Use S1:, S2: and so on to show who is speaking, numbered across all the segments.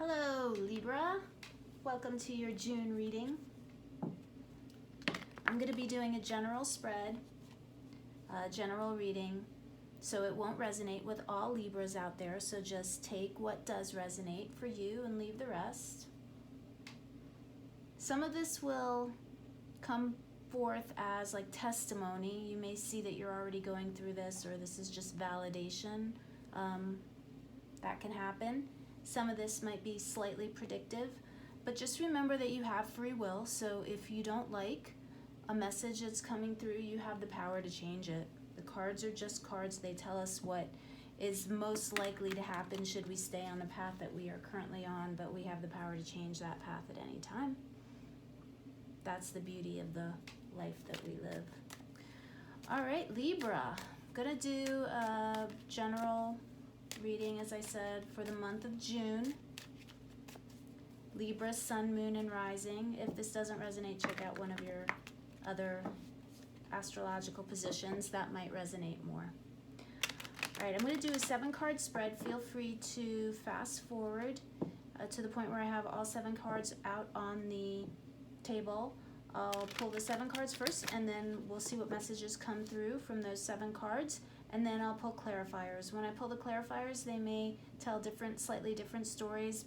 S1: Hello, Libra. Welcome to your June reading. I'm going to be doing a general spread, general reading, so it won't resonate with all Libras out there, so just take what does resonate for you and leave the rest. Some of this will come forth as like testimony. You may see that you're already going through this, or this is just validation. That can happen. Some of this might be slightly predictive, but just remember that you have free will. So if you don't like a message that's coming through, you have the power to change it. The cards are just cards. They tell us what is most likely to happen should we stay on the path that we are currently on, but we have the power to change that path at any time. That's the beauty of the life that we live. All right, Libra. I'm gonna do a general reading, as I said, for the month of June. Libra, Sun, Moon, and Rising. If this doesn't resonate, check out one of your other astrological positions. That might resonate more. All right, I'm going to do a 7-card spread. Feel free to fast forward to the point where I have all 7 cards out on the table. I'll pull the 7 cards first, and then we'll see what messages come through from those 7 cards. And then I'll pull clarifiers. When I pull the clarifiers, they may tell slightly different stories.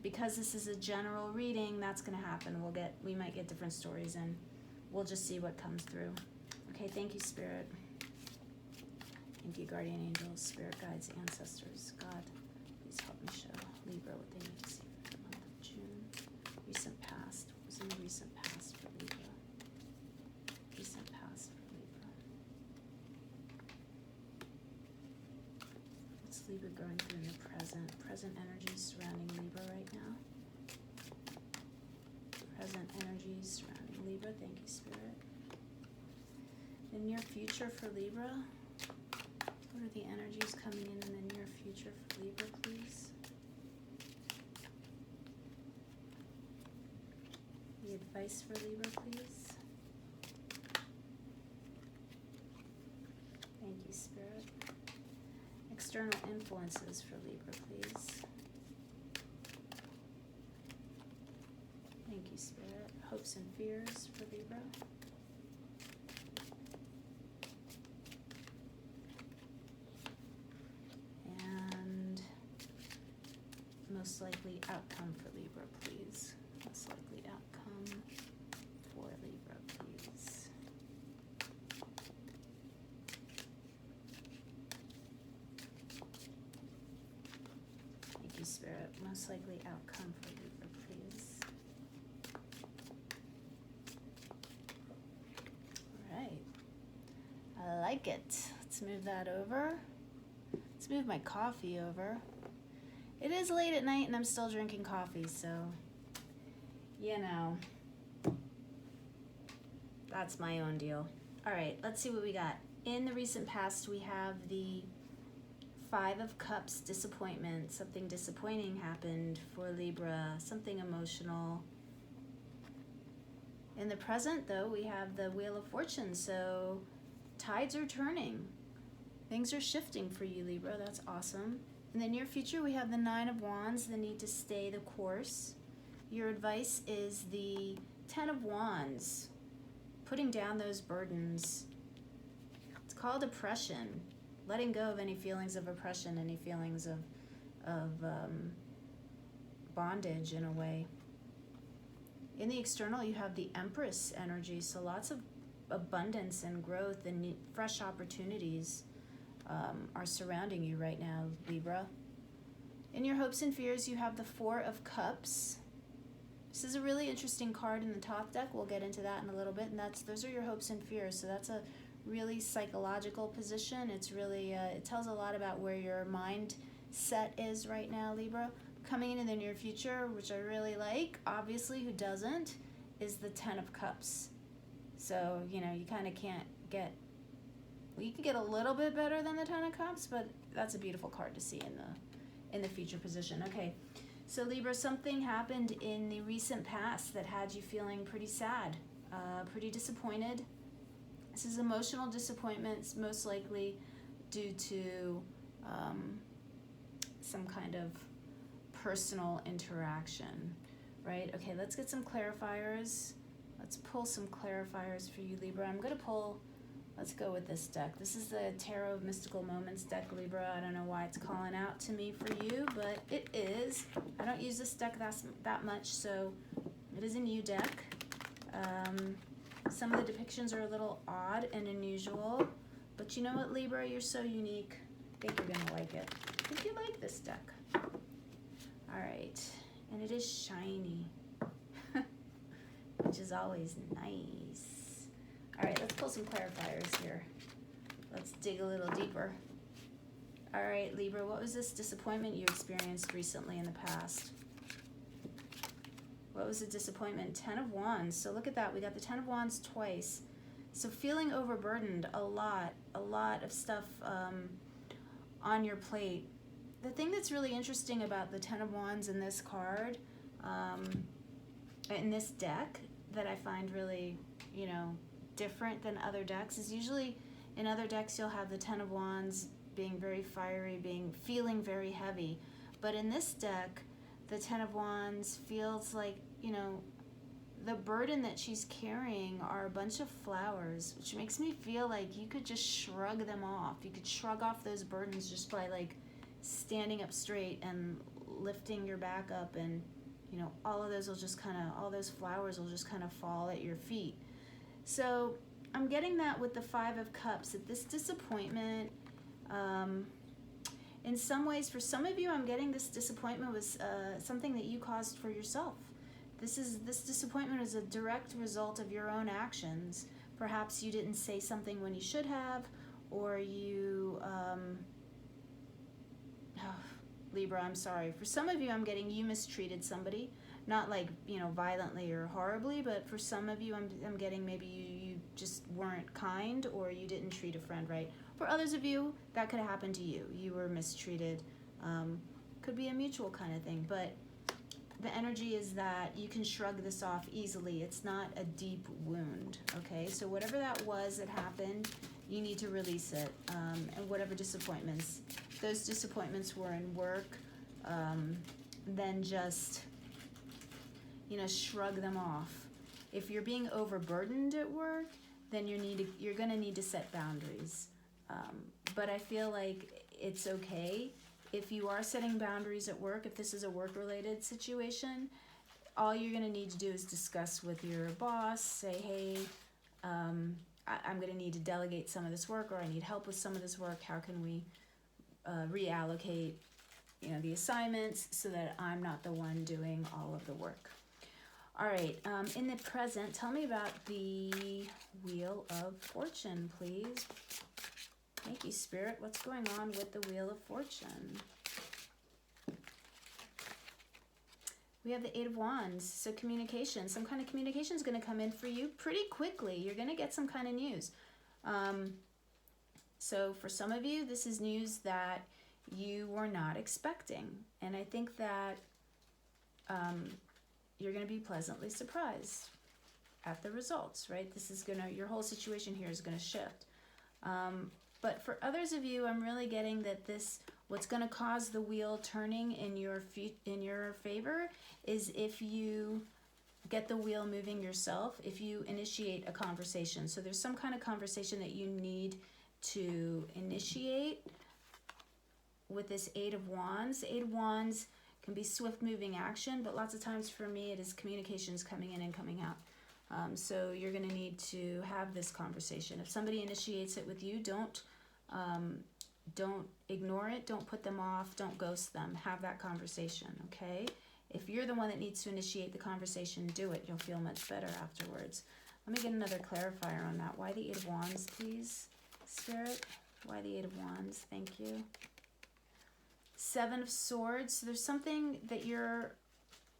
S1: Because this is a general reading, that's going to happen. We might get different stories, and we'll just see what comes through. Okay, thank you, Spirit. Thank you, Guardian Angels, Spirit Guides, Ancestors. God, please help me show Libra what they need to see for the month of June. Recent past. What was in the recent past for Libra? Recent past for Libra. What's Libra going through in the present? Present energies surrounding Libra right now. Present energies surrounding Libra. Thank you, Spirit. The near future for Libra. What are the energies coming in the near future for Libra, please? The advice for Libra, please. Thank you, Spirit. External influences for Libra, please. Thank you, Spirit. Hopes and fears for Libra. And most likely outcome for Libra, please. Most likely outcome for Libra, please. Thank you, Spirit. Most likely outcome for Libra, please. All right. I like it. Let's move that over. Let's move my coffee over. It is late at night and I'm still drinking coffee, so, you know, that's my own deal. All right, let's see what we got. In the recent past, we have the 5 of Cups, disappointment. Something disappointing happened for Libra, something emotional. In the present, though, we have the Wheel of Fortune, so tides are turning. Things are shifting for you, Libra. That's awesome. In the near future, we have the 9 of Wands, the need to stay the course. Your advice is the 10 of Wands, putting down those burdens. It's called oppression. Letting go of any feelings of oppression, any feelings of bondage in a way. In the external, you have the Empress energy, so lots of abundance and growth and fresh opportunities are surrounding you right now, Libra. In your hopes and fears, you have the 4 of Cups. This is a really interesting card in the top deck. We'll get into that in a little bit, and those are your hopes and fears. So that's a really psychological position. It's really it tells a lot about where your mindset is right now, Libra. Coming in the near future, which I really like, obviously, who doesn't, is the 10 of Cups. So, you know, you kind of can't get, well, you can get a little bit better than the 10 of Cups, but that's a beautiful card to see in the future position. Okay, so Libra, something happened in the recent past that had you feeling pretty sad, pretty disappointed. This is emotional disappointments, most likely due to some kind of personal interaction, right? Okay, let's get some clarifiers. Let's pull some clarifiers for you, Libra. I'm going to pull, let's go with this deck. This is the Tarot of Mystical Moments deck, Libra. I don't know why it's calling out to me for you, but it is. I don't use this deck that much, so it is a new deck. Some of the depictions are a little odd and unusual, but you know what, Libra? You're so unique. I think you're going to like it. I think you like this deck. All right, and it is shiny, which is always nice. All right, let's pull some clarifiers here. Let's dig a little deeper. All right, Libra, what was this disappointment you experienced recently in the past? What was the disappointment? 10 of Wands. So look at that. We got the 10 of Wands twice. So feeling overburdened, a lot of stuff on your plate. The thing that's really interesting about the 10 of Wands in this card, in this deck, that I find really, different than other decks, is usually in other decks you'll have the 10 of Wands being very fiery, feeling very heavy. But in this deck, the 10 of Wands feels like, the burden that she's carrying are a bunch of flowers, which makes me feel like you could just shrug them off. You could shrug off those burdens just by standing up straight and lifting your back up, and all of those will just all those flowers will just kind of fall at your feet. So I'm getting that with the 5 of Cups, that this disappointment, in some ways, for some of you, I'm getting this disappointment was something that you caused for yourself. This disappointment is a direct result of your own actions. Perhaps you didn't say something when you should have, or you, Libra, I'm sorry. For some of you, I'm getting you mistreated somebody, not violently or horribly, but for some of you, I'm getting maybe you just weren't kind, or you didn't treat a friend right. For others of you, that could have happened to you. You were mistreated. Could be a mutual kind of thing, but the energy is that you can shrug this off easily. It's not a deep wound, okay? So whatever that was that happened, you need to release it. And whatever disappointments, those disappointments were in work, then just, shrug them off. If you're being overburdened at work, then you're gonna need to set boundaries. But I feel like it's okay if you are setting boundaries at work. If this is a work-related situation, all you're going to need to do is discuss with your boss, say, hey, I'm going to need to delegate some of this work, or I need help with some of this work. How can we reallocate the assignments so that I'm not the one doing all of the work? All right, in the present, tell me about the Wheel of Fortune, please. Thank you, Spirit. What's going on with the Wheel of Fortune? We have the 8 of Wands, so communication. Some kind of communication is going to come in for you pretty quickly. You're going to get some kind of news. So for some of you, this is news that you were not expecting. And I think that you're going to be pleasantly surprised at the results, right? Your whole situation here is going to shift. But for others of you, I'm really getting that what's going to cause the wheel turning in your favor is if you get the wheel moving yourself, if you initiate a conversation. So there's some kind of conversation that you need to initiate with this 8 of Wands. 8 of Wands can be swift moving action, but lots of times for me, it is communications coming in and coming out. So you're going to need to have this conversation. If somebody initiates it with you, don't ignore it. Don't put them off. Don't ghost them. Have that conversation, okay? If you're the one that needs to initiate the conversation, do it. You'll feel much better afterwards. Let me get another clarifier on that. Why the 8 of Wands, please, Spirit? Why the 8 of Wands? Thank you. 7 of Swords. So there's something that you're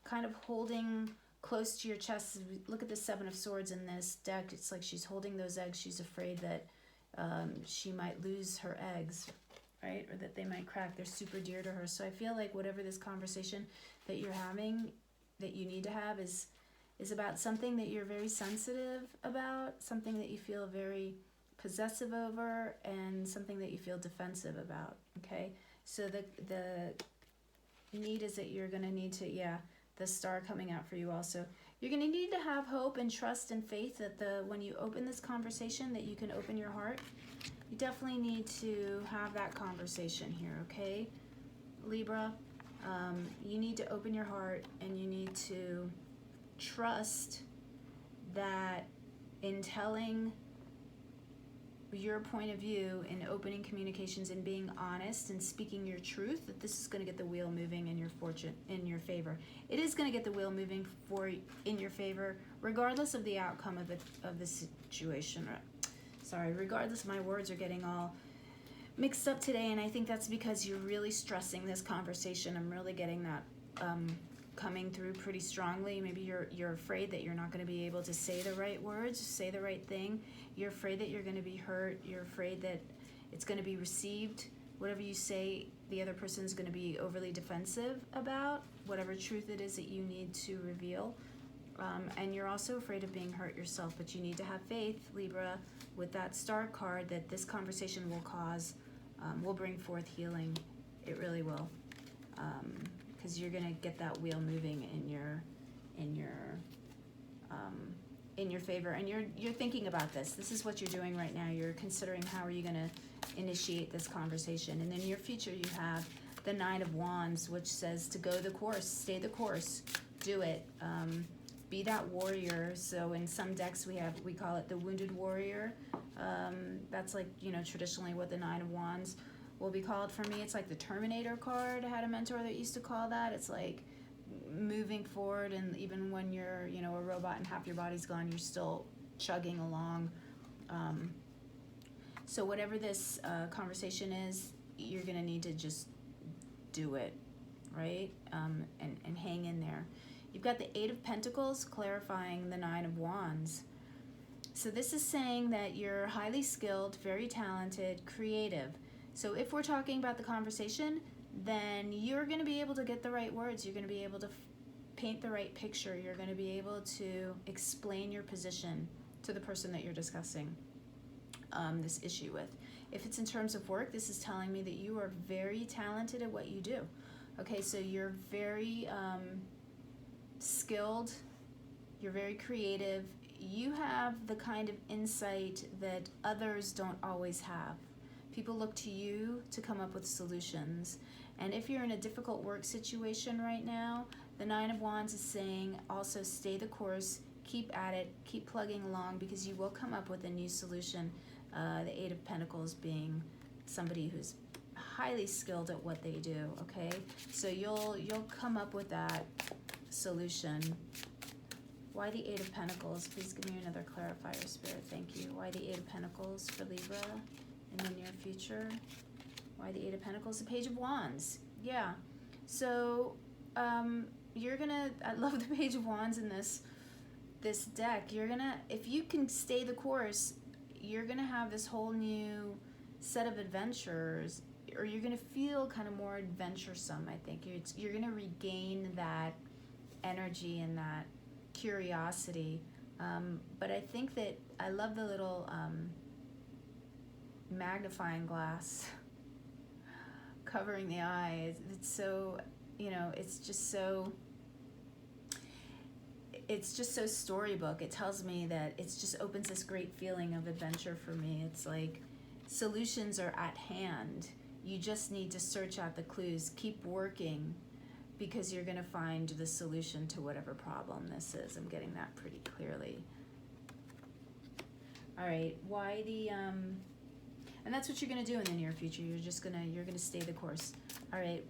S1: kind of holding close to your chest. Look at the 7 of Swords in this deck. It's like she's holding those eggs. She's afraid that she might lose her eggs, right? Or that they might crack. They're super dear to her. So I feel like whatever this conversation that you're having, that you need to have, is about something that you're very sensitive about, something that you feel very possessive over, and something that you feel defensive about, okay? So the need is that you're going to need to, yeah, the star coming out for you also. You're going to need to have hope and trust and faith that when you open this conversation, that you can open your heart. You definitely need to have that conversation here, okay, Libra? You need to open your heart, and you need to trust that in telling your point of view, in opening communications and being honest and speaking your truth, that this is going to get the wheel moving in your fortune, in your favor. It is going to get the wheel moving in your favor, regardless of the outcome of the situation. Sorry, regardless, my words are getting all mixed up today, and I think that's because you're really stressing this conversation. I'm really getting that coming through pretty strongly. Maybe you're afraid that you're not going to be able to say the right words, say the right thing. You're afraid that you're going to be hurt. You're afraid that it's going to be received. Whatever you say, the other person's going to be overly defensive about, whatever truth it is that you need to reveal. And you're also afraid of being hurt yourself, but you need to have faith, Libra, with that star card, that this conversation will bring forth healing. It really will. Because you're gonna get that wheel moving in your favor, and you're thinking about this. This is what you're doing right now. You're considering how are you gonna initiate this conversation. And in your future, you have the Nine of Wands, which says to go the course, stay the course, do it. Be that warrior. So in some decks we call it the Wounded Warrior. That's like, traditionally what the Nine of Wands will be called. For me, it's like the Terminator card. I had a mentor that used to call that. It's like moving forward, and even when you're, a robot and half your body's gone, you're still chugging along. So whatever this conversation is, you're gonna need to just do it, right? And hang in there. You've got the Eight of Pentacles clarifying the Nine of Wands. So this is saying that you're highly skilled, very talented, creative. So if we're talking about the conversation, then you're going to be able to get the right words. You're going to be able to paint the right picture. You're going to be able to explain your position to the person that you're discussing this issue with. If it's in terms of work, this is telling me that you are very talented at what you do. Okay, so you're very skilled. You're very creative. You have the kind of insight that others don't always have. People look to you to come up with solutions. And if you're in a difficult work situation right now, the Nine of Wands is saying also stay the course, keep at it, keep plugging along, because you will come up with a new solution. The Eight of Pentacles being somebody who's highly skilled at what they do, okay? So you'll come up with that solution. Why the Eight of Pentacles? Please give me another clarifier, Spirit. Thank you. Why the Eight of Pentacles for Libra in the near future? Why the Eight of Pentacles? The Page of Wands. Yeah. So you're gonna. I love the Page of Wands in this deck. You're gonna, if you can stay the course, you're gonna have this whole new set of adventures, or you're gonna feel kind of more adventuresome. I think you're gonna regain that energy and that curiosity. But I think that I love the little magnifying glass covering the eye. It's so, it's just so storybook. It tells me that it just opens this great feeling of adventure for me. It's like solutions are at hand. You just need to search out the clues, keep working, because you're going to find the solution to whatever problem this is. I'm getting that pretty clearly. All right, why the and that's what you're going to do in the near future. You're going to stay the course. All right,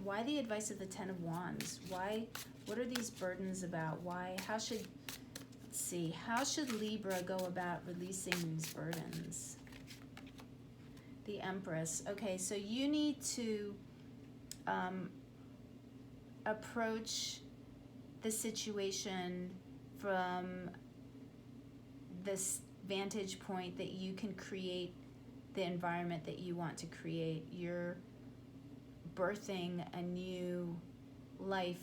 S1: why the advice of the Ten of Wands? What are these burdens about? How should Libra go about releasing these burdens? The Empress. Okay, so you need to approach the situation from this vantage point that you can create the environment that you want to create. You're birthing a new life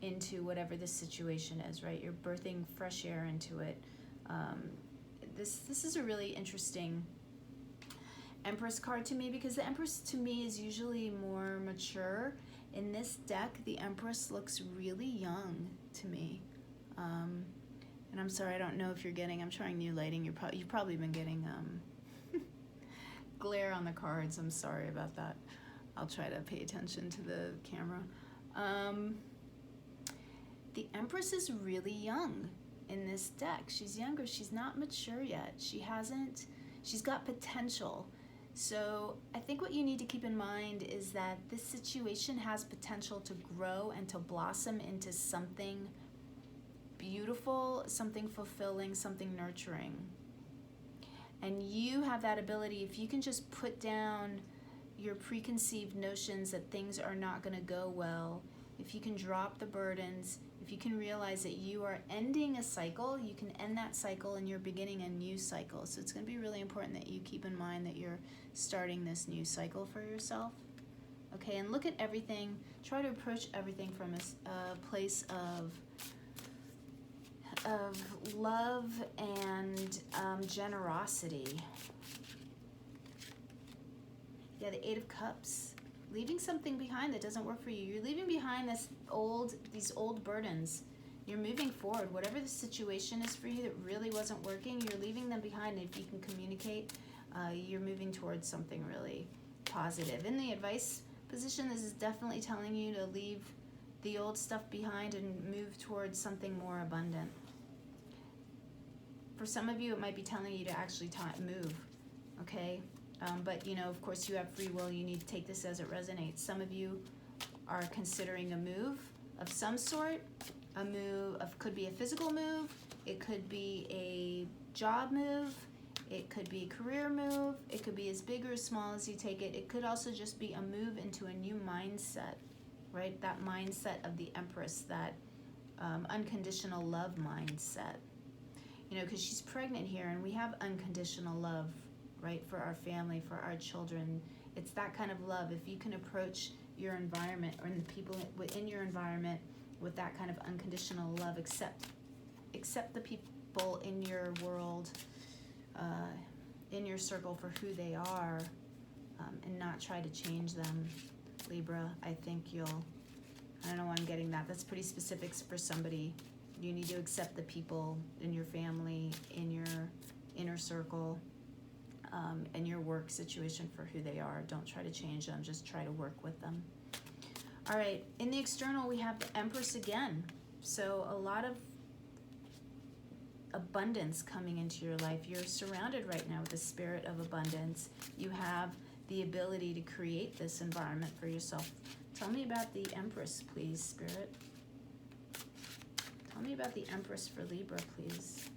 S1: into whatever this situation is, right? You're birthing fresh air into it. This is a really interesting Empress card to me, because the Empress to me is usually more mature In this deck, the Empress looks really young to me. And I'm sorry, I don't know if you're getting, I'm trying new lighting. You've probably been getting glare on the cards. I'm sorry about that. I'll try to pay attention to the camera. The Empress is really young in this deck. She's younger. She's not mature yet. She's got potential. So I think what you need to keep in mind is that this situation has potential to grow and to blossom into something beautiful, something fulfilling, something nurturing. And you have that ability, if you can just put down your preconceived notions that things are not going to go well, if you can drop the burdens, if you can realize that you are ending a cycle, you can end that cycle and you're beginning a new cycle. So it's going to be really important that you keep in mind that you're starting this new cycle for yourself. Okay, and look at everything, try to approach everything from a place of love and generosity. Yeah, the Eight of Cups. Leaving something behind that doesn't work for you. You're leaving behind these old burdens. You're moving forward. Whatever the situation is for you that really wasn't working, you're leaving them behind. And if you can communicate, you're moving towards something really positive. In the advice position, this is definitely telling you to leave the old stuff behind and move towards something more abundant. For some of you, it might be telling you to actually move, okay? But, you know, of course, you have free will. You need to take this as it resonates. Some of you are considering a move of some sort. A move could be a physical move. It could be a job move. It could be a career move. It could be as big or as small as you take it. It could also just be a move into a new mindset, right? That mindset of the Empress, that unconditional love mindset. You know, because she's pregnant here, and we have unconditional love, right, for our family, for our children. It's that kind of love. If you can approach your environment or the people within your environment with that kind of unconditional love, accept the people in your world, in your circle for who they are, and not try to change them, Libra. I think I don't know why I'm getting that. That's pretty specific for somebody. You need to accept the people in your family, in your inner circle, and your work situation for who they are. Don't try to change them, just try to work with them. All right, in the external, we have the Empress again. So a lot of abundance coming into your life. You're surrounded right now with the spirit of abundance. You have the ability to create this environment for yourself. Tell me about the Empress, please, Spirit. Tell me about the Empress for Libra, please.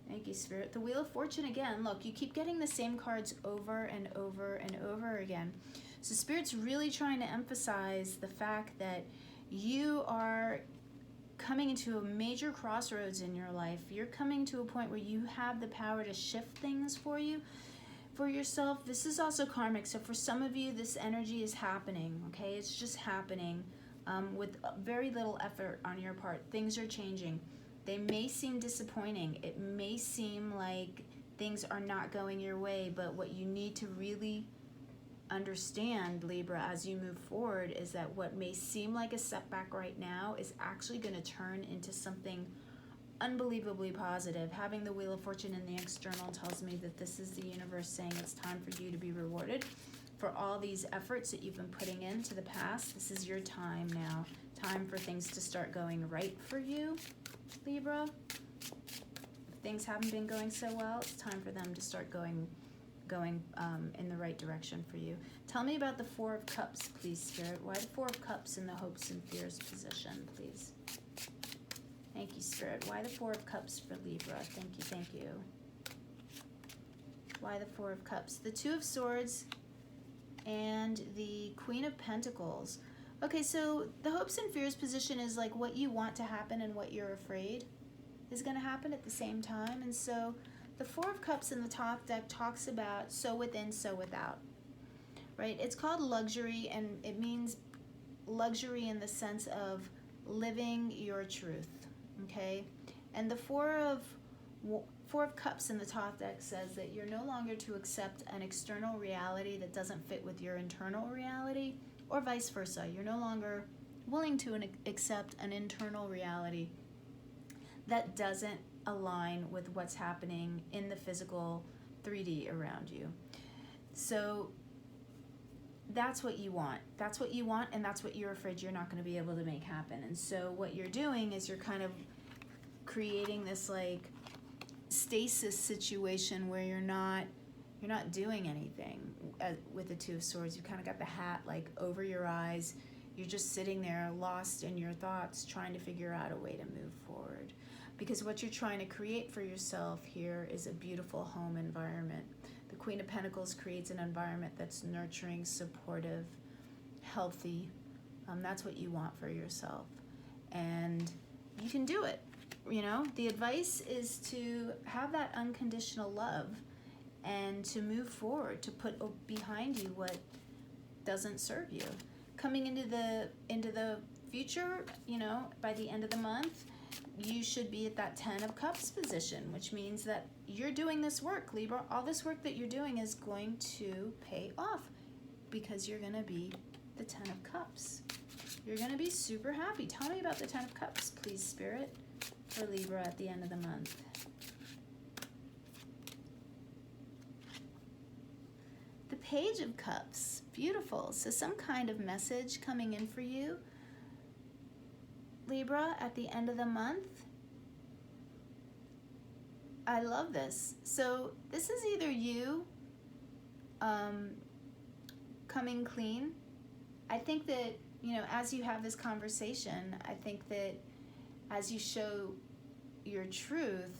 S1: Thank you, Spirit. The Wheel of Fortune again. Look, you keep getting the same cards over and over and over again. So Spirit's really trying to emphasize the fact that you are coming into a major crossroads in your life. You're coming to a point where you have the power to shift things for yourself. This is also karmic. So for some of you, this energy is happening, okay? It's just happening with very little effort on your part. Things are changing. They may seem disappointing. It may seem like things are not going your way, but what you need to really understand, Libra, as you move forward is that what may seem like a setback right now is actually going to turn into something unbelievably positive. Having the Wheel of Fortune in the external tells me that this is the universe saying it's time for you to be rewarded for all these efforts that you've been putting into the past. This is your time now. Time for things to start going right for you, Libra. If things haven't been going so well, it's time for them to start going in the right direction for you. Tell me about the Four of Cups, please, Spirit. Why the Four of Cups in the hopes and fears position, please? Thank you, Spirit. Why the Four of Cups for Libra? Thank you, thank you. Why the Four of Cups? The Two of Swords and the Queen of Pentacles. Okay, so the hopes and fears position is like what you want to happen and what you're afraid is going to happen at the same time. And so the Four of Cups in the top deck talks about so within, so without, right? It's called luxury, and it means luxury in the sense of living your truth, okay? And the Four Four of Cups in the top deck says that you're no longer to accept an external reality that doesn't fit with your internal reality, or vice versa. You're no longer willing to accept an internal reality that doesn't align with what's happening in the physical 3D around you. So that's what you want. That's what you want, and that's what you're afraid you're not going to be able to make happen. And so what you're doing is you're kind of creating this like stasis situation where you're not doing anything. With the Two of Swords, you kind of got the hat like over your eyes. You're just sitting there lost in your thoughts, trying to figure out a way to move forward. Because what you're trying to create for yourself here is a beautiful home environment. The Queen of Pentacles creates an environment that's nurturing, supportive, healthy. That's what you want for yourself. And you can do it. You know, the advice is to have that unconditional love and to move forward, to put behind you what doesn't serve you. Coming into the future, you know, by the end of the month, you should be at that 10 of Cups position, which means that you're doing this work, Libra. All this work that you're doing is going to pay off because you're going to be the 10 of Cups. You're going to be super happy. Tell me about the 10 of Cups, please, Spirit, for Libra at the end of the month. The Page of Cups. Beautiful. So some kind of message coming in for you, Libra, at the end of the month. I love this. So this is either you coming clean. I think that, you know, as you have this conversation, I think that as you show your truth,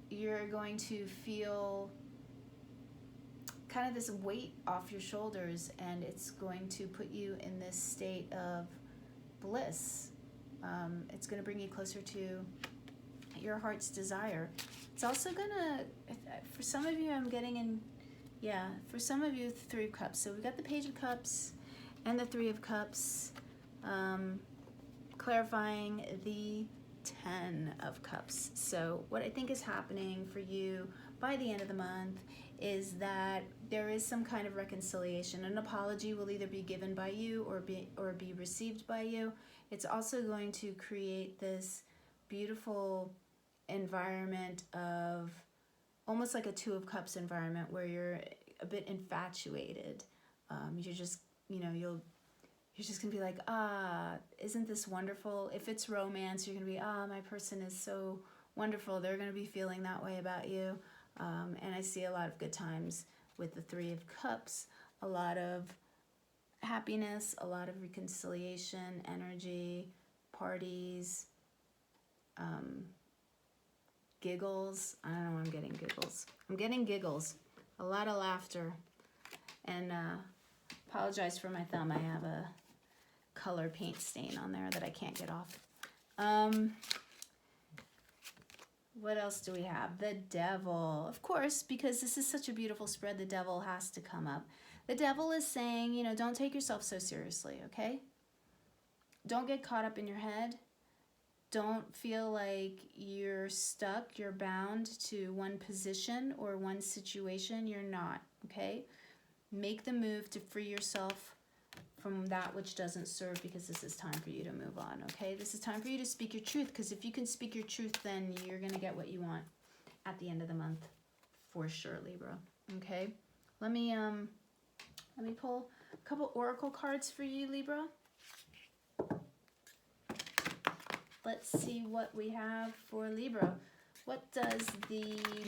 S1: you're going to feel kind of this weight off your shoulders, and it's going to put you in this state of bliss. It's going to bring you closer to your heart's desire. It's also going to, for some of you, I'm getting in, yeah, for some of you, the Three of Cups. So we've got the Page of Cups and the Three of Cups, clarifying the 10 of Cups. So what I think is happening for you by the end of the month is that there is some kind of reconciliation. An apology will either be given by you or be received by you. It's also going to create this beautiful environment of almost like a Two of Cups environment where you're a bit infatuated. You're just, you know, you're just gonna be like, isn't this wonderful? If it's romance, you're gonna be, my person is so wonderful. They're gonna be feeling that way about you. And I see a lot of good times with the Three of Cups, a lot of happiness, a lot of reconciliation, energy, parties, giggles. I don't know, I'm getting giggles. I'm getting giggles, a lot of laughter. And apologize for my thumb. I have a color paint stain on there that I can't get off. What else do we have? The Devil. Of course, because this is such a beautiful spread, the Devil has to come up. The Devil is saying, you know, don't take yourself so seriously, okay? Don't get caught up in your head. Don't feel like you're stuck, you're bound to one position or one situation. You're not, okay? Make the move to free yourself from that which doesn't serve, because this is time for you to move on, okay? This is time for you to speak your truth, because if you can speak your truth, then you're going to get what you want at the end of the month for sure, Libra, okay? Let me pull a couple oracle cards for you, Libra. Let's see what we have for Libra. What does the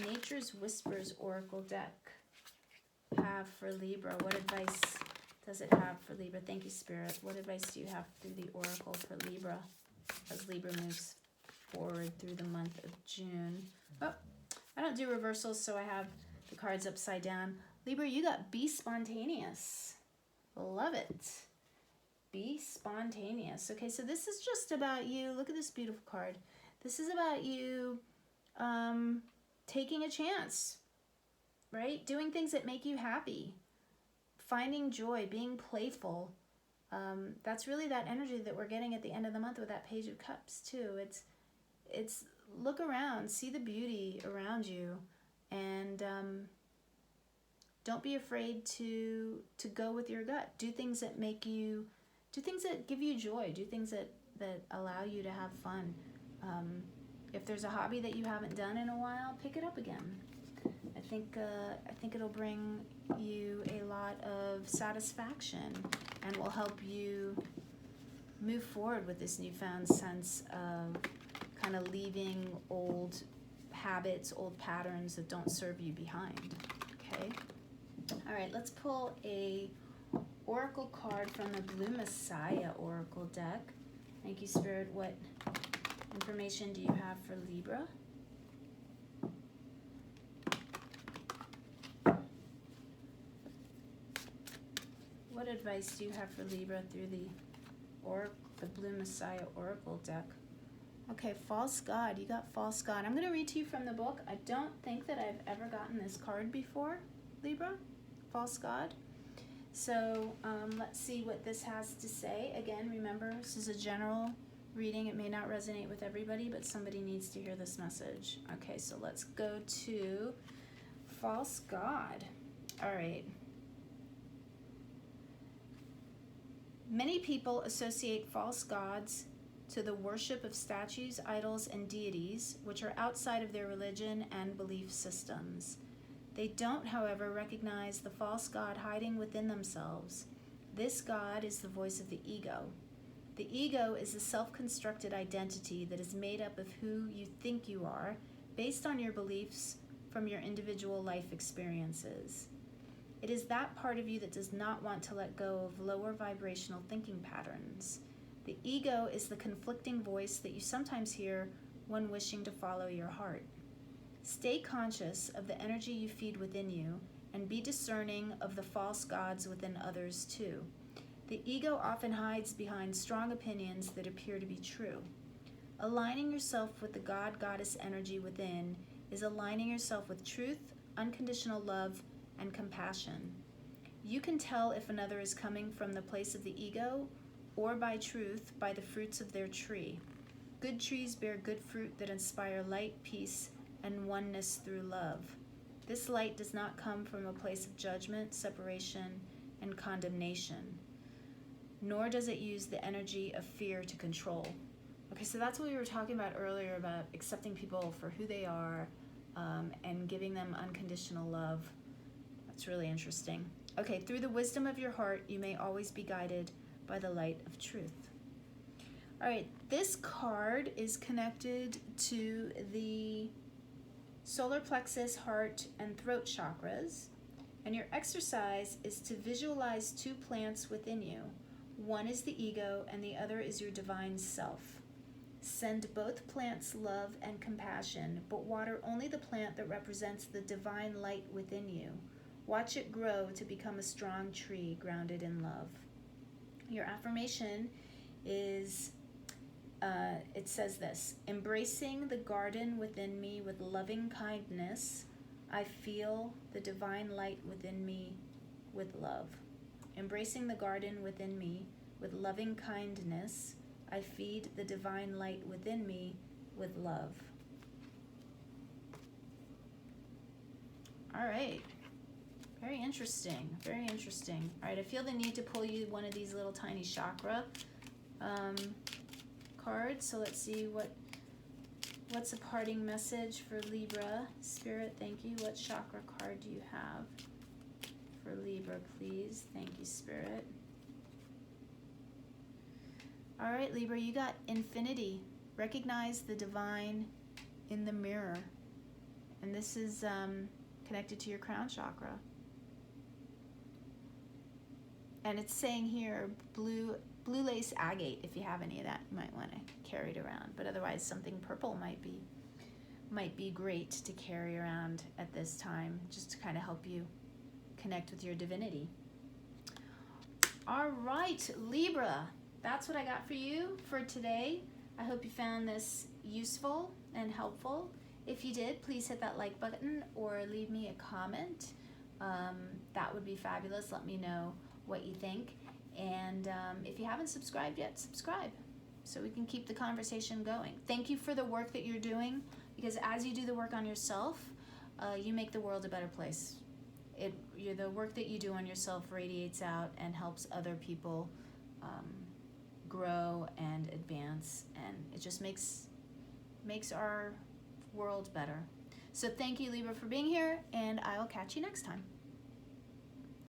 S1: Nature's Whispers oracle deck have for Libra? What advice does it have for Libra? Thank you, Spirit. What advice do you have through the oracle for Libra as Libra moves forward through the month of June? Oh, I don't do reversals, so I have the cards upside down. Libra, you got be spontaneous. Love it. Be spontaneous. Okay, so this is just about you. Look at this beautiful card. This is about you taking a chance, right? Doing things that make you happy. Finding joy, being playful. That's really that energy that we're getting at the end of the month with that Page of Cups too. It's look around, see the beauty around you, and don't be afraid to go with your gut. Do things that do things that give you joy. Do things that allow you to have fun. If there's a hobby that you haven't done in a while, pick it up again. I think it'll bring you a lot of satisfaction and will help you move forward with this newfound sense of kind of leaving old habits, old patterns that don't serve you behind. Okay? All right, let's pull a oracle card from the Blue Messiah Oracle deck. Thank you, Spirit. What information do you have for Libra? What advice do you have for Libra through the Blue Messiah Oracle deck? Okay, False God. You got False God. I'm going to read to you from the book. I don't think that I've ever gotten this card before, Libra. False God. So let's see what this has to say. Again, remember, this is a general reading. It may not resonate with everybody, but somebody needs to hear this message. Okay, so let's go to False God. All right. Many people associate false gods to the worship of statues, idols, and deities, which are outside of their religion and belief systems. They don't, however, recognize the false god hiding within themselves. This god is the voice of the ego. The ego is a self-constructed identity that is made up of who you think you are, based on your beliefs from your individual life experiences. It is that part of you that does not want to let go of lower vibrational thinking patterns. The ego is the conflicting voice that you sometimes hear when wishing to follow your heart. Stay conscious of the energy you feed within you and be discerning of the false gods within others too. The ego often hides behind strong opinions that appear to be true. Aligning yourself with the God-Goddess energy within is aligning yourself with truth, unconditional love, and compassion. You can tell if another is coming from the place of the ego or by truth by the fruits of their tree. Good trees bear good fruit that inspire light, peace, and oneness through love. This light does not come from a place of judgment, separation, and condemnation, nor does it use the energy of fear to control. Okay, so that's what we were talking about earlier, about accepting people for who they are and giving them unconditional love. That's really interesting. Okay, through the wisdom of your heart, you may always be guided by the light of truth. All right, this card is connected to the solar plexus, heart, and throat chakras. And your exercise is to visualize two plants within you. One is the ego, and the other is your divine self. Send both plants love and compassion, but water only the plant that represents the divine light within you. Watch it grow to become a strong tree grounded in love. Your affirmation is, it says this: embracing the garden within me with loving kindness, I feel the divine light within me with love. Embracing the garden within me with loving kindness, I feed the divine light within me with love. All right. Very interesting. Very interesting. All right, I feel the need to pull you one of these little tiny chakra cards. So let's see what's a parting message for Libra. Spirit, thank you. What chakra card do you have for Libra, please? Thank you, Spirit. All right, Libra, you got infinity. Recognize the divine in the mirror. And this is connected to your crown chakra. And it's saying here, blue lace agate. If you have any of that, you might want to carry it around. But otherwise, something purple might be great to carry around at this time, just to kind of help you connect with your divinity. All right, Libra, that's what I got for you for today. I hope you found this useful and helpful. If you did, please hit that like button or leave me a comment. That would be fabulous. Let me know what you think. And if you haven't subscribed yet, subscribe. so we can keep the conversation going. Thank you for the work that you're doing, because as you do the work on yourself, you make the world a better place. The work that you do on yourself radiates out and helps other people grow and advance, and it just makes our world better. So thank you, Libra, for being here, and I will catch you next time.